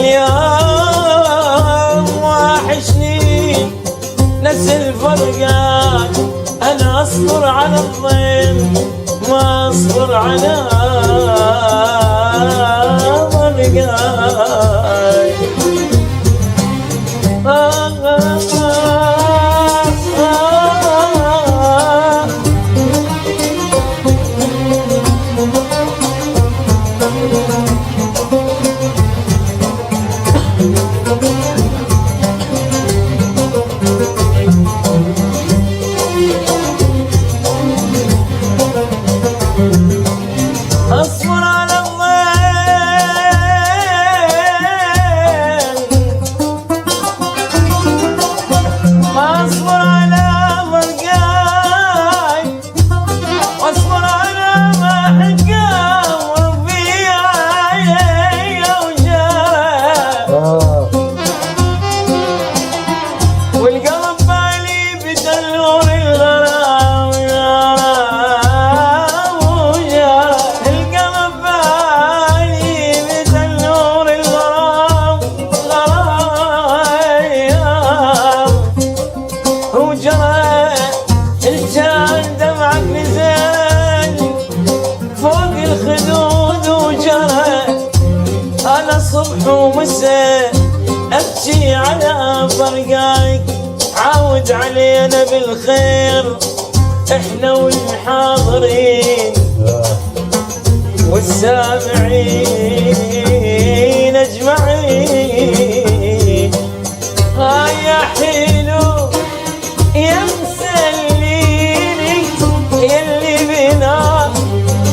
اليوم وحشني نفس الفرقات، انا اصبر على الضيم ما اصبر على فرقات. اصبر على الضيم ما اصبر على فرقاي، واصبر على ما حكى وربيعي وجرى، والقلب بالي بدلور الغرام وجرى، القلب بالي بدلور الغرام وجرى، الجان دمعك نزل فوق الخدود وجرى، انا صبح ومساء ابكي على فرقاك، عاود علينا بالخير احنا والحاضرين والسامعين اجمعين. يا حلو يا مسليني يلي بنا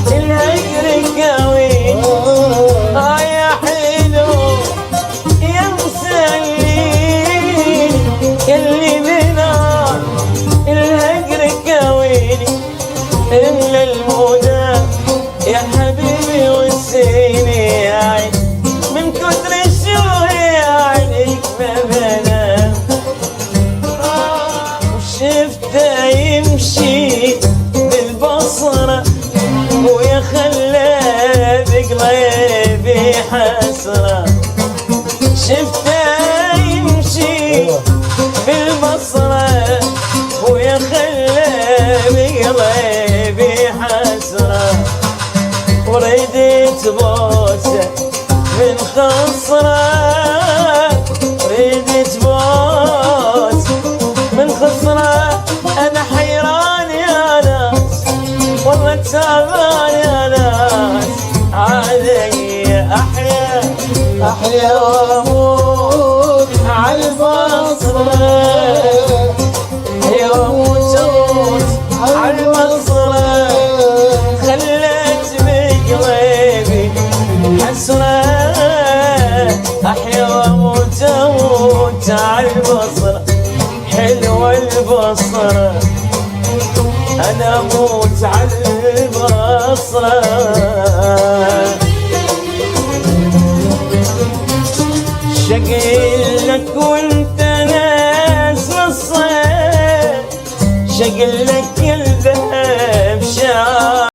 الهجر قوي، يا حلو يا مسليني يلي بنا الهجر قويني، إلا المدى يا حبيبي والسيني من كتر الشوق عليك ما بنام، وشفته يمشي بالبصرة ويا خلى بقلبي حسرة، شفته يمشي بالبصرة ويا خلى بقلبي حسرة، وريدت بوسه من خصره، ريدت بوسه من خصره، انا حيران يا ناس والله تعبان يا ناس، علي احيا واموت عالبصره، واموت عالبصره، خليت بقلبي حسره، احيا واموت عالبصره، حلوه البصره انا اموت عالبصره. شقلك وانت ناس الصيف، شقلك